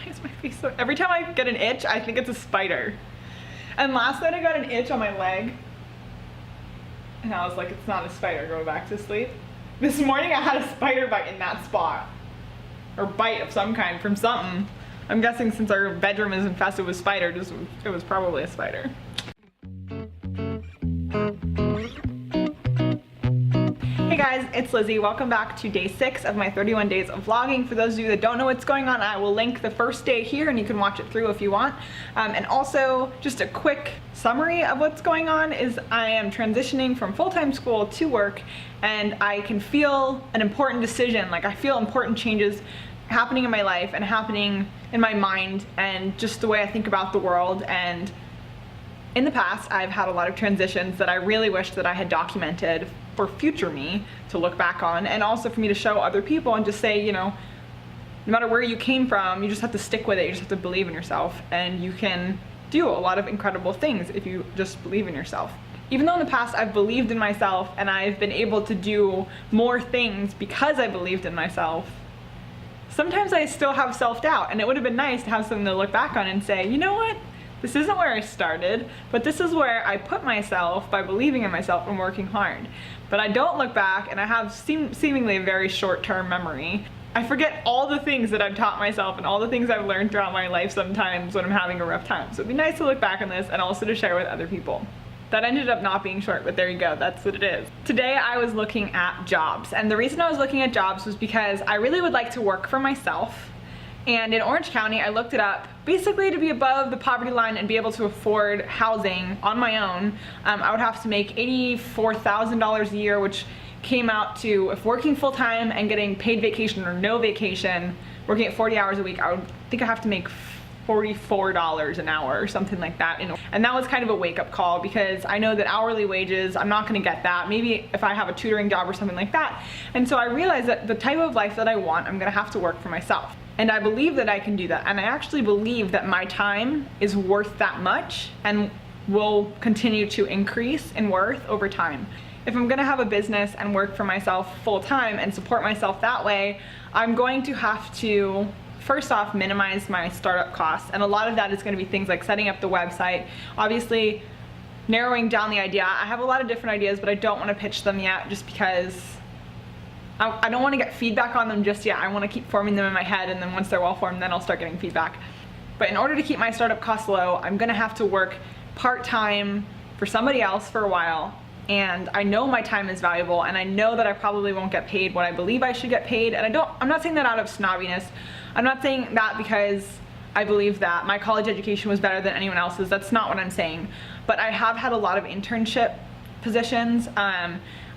Why is my face so... Every time I get an itch, I think it's a spider. And last night I got an itch on my leg. And I was like, it's not a spider, go back to sleep. This morning I had a spider bite in that spot. Or bite of some kind from something. I'm guessing since our bedroom is infested with spiders, it was probably a spider. Hey guys, it's Lizzie. Welcome back to day 6 of my 31 days of vlogging. For those of you that don't know what's going on, I will link the first day here and you can watch it through if you want. And also, just a quick summary of what's going on is I am transitioning from full-time school to work, and I can feel an important decision. Like, I feel important changes happening in my life and happening in my mind and just the way I think about the world. And in the past, I've had a lot of transitions that I really wish that I had documented for future me to look back on, and also for me to show other people and just say, you know, no matter where you came from, you just have to stick with it. You just have to believe in yourself, and you can do a lot of incredible things if you just believe in yourself. Even though in the past I've believed in myself and I've been able to do more things because I believed in myself, sometimes I still have self-doubt, and it would have been nice to have something to look back on and say, you know what? This isn't where I started, but this is where I put myself by believing in myself and working hard. But I don't look back, and I have seemingly a very short-term memory. I forget all the things that I've taught myself and all the things I've learned throughout my life sometimes when I'm having a rough time. So it'd be nice to look back on this and also to share with other people. That ended up not being short, but there you go, that's what it is. Today I was looking at jobs, and the reason I was looking at jobs was because I really would like to work for myself. And in Orange County, I looked it up, basically to be above the poverty line and be able to afford housing on my own, I would have to make $84,000 a year, which came out to, if working full-time and getting paid vacation or no vacation, working at 40 hours a week, I would think I have to make $44 an hour or something like that. And that was kind of a wake-up call, because I know that hourly wages, I'm not gonna get that. Maybe if I have a tutoring job or something like that. And so I realized that the type of life that I want, I'm gonna have to work for myself. And I believe that I can do that. And I actually believe that my time is worth that much and will continue to increase in worth over time. If I'm gonna have a business and work for myself full-time and support myself that way, I'm going to have to, first off, minimize my startup costs. And a lot of that is gonna be things like setting up the website, obviously narrowing down the idea. I have a lot of different ideas, but I don't wanna pitch them yet just because I don't want to get feedback on them just yet. I want to keep forming them in my head, and then once they're well formed, then I'll start getting feedback. But in order to keep my startup costs low, I'm going to have to work part-time for somebody else for a while. And I know my time is valuable, and I know that I probably won't get paid what I believe I should get paid. And I'm not saying that out of snobbiness. I'm not saying that because I believe that my college education was better than anyone else's. That's not what I'm saying. But I have had a lot of internship positions.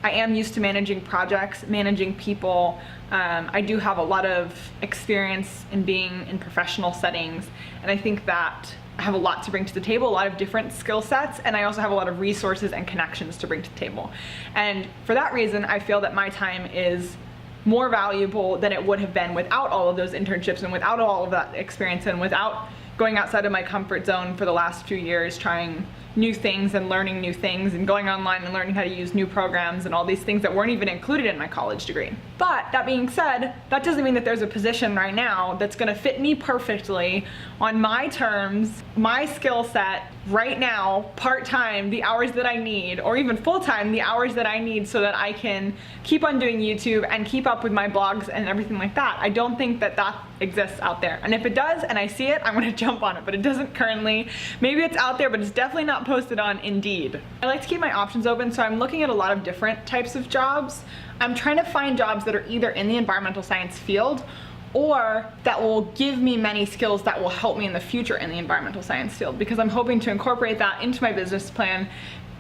I am used to managing projects, managing people. I do have a lot of experience in being in professional settings, and I think that I have a lot to bring to the table, a lot of different skill sets, and I also have a lot of resources and connections to bring to the table. And for that reason, I feel that my time is more valuable than it would have been without all of those internships and without all of that experience and without going outside of my comfort zone for the last few years, trying new things and learning new things and going online and learning how to use new programs and all these things that weren't even included in my college degree. But that being said, that doesn't mean that there's a position right now that's gonna fit me perfectly on my terms, my skill set right now, part-time, the hours that I need, or even full-time, the hours that I need so that I can keep on doing YouTube and keep up with my blogs and everything like that. I don't think that that exists out there. And if it does and I see it, I'm gonna jump on it, but it doesn't currently. Maybe it's out there, but it's definitely not posted on Indeed. I like to keep my options open, so I'm looking at a lot of different types of jobs. I'm trying to find jobs that are either in the environmental science field or that will give me many skills that will help me in the future in the environmental science field, because I'm hoping to incorporate that into my business plan,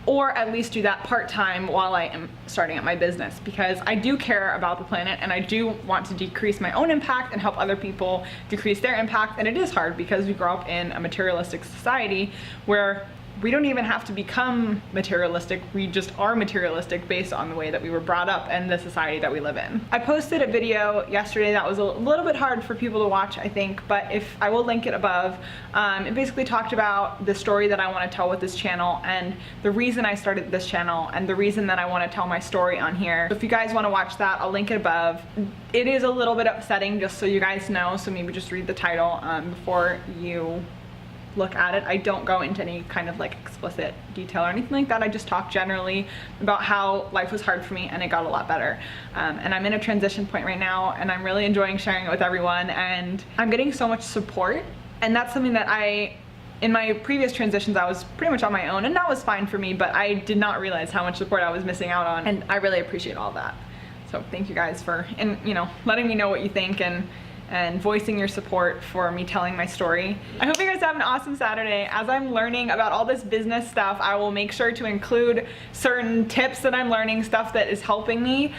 or at least do that part-time while I am starting up my business, because I do care about the planet and I do want to decrease my own impact and help other people decrease their impact. And it is hard because we grow up in a materialistic society where we don't even have to become materialistic. We just are materialistic based on the way that we were brought up and the society that we live in. I posted a video yesterday that was a little bit hard for people to watch, I think, but if I will link it above. It basically talked about the story that I want to tell with this channel and the reason I started this channel and the reason that I want to tell my story on here. So if you guys want to watch that, I'll link it above. It is a little bit upsetting, just so you guys know, so maybe just read the title before you look at it. I don't go into any kind of like explicit detail or anything like that. I just talk generally about how life was hard for me and it got a lot better. And I'm in a transition point right now and I'm really enjoying sharing it with everyone, and I'm getting so much support, and that's something that in my previous transitions I was pretty much on my own, and that was fine for me, but I did not realize how much support I was missing out on, and I really appreciate all that. So thank you guys for, you know, letting me know what you think and voicing your support for me telling my story. I hope you guys have an awesome Saturday. As I'm learning about all this business stuff, I will make sure to include certain tips that I'm learning, stuff that is helping me.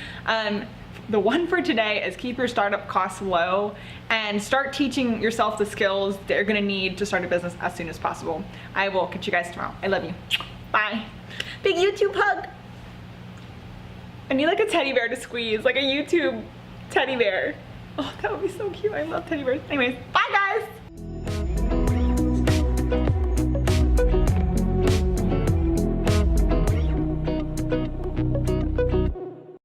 The one for today is keep your startup costs low and start teaching yourself the skills that you're gonna need to start a business as soon as possible. I will catch you guys tomorrow. I love you. Bye. Big YouTube hug. I need like a teddy bear to squeeze, like a YouTube teddy bear. Oh, that would be so cute. I love teddy bears. Anyways, bye guys!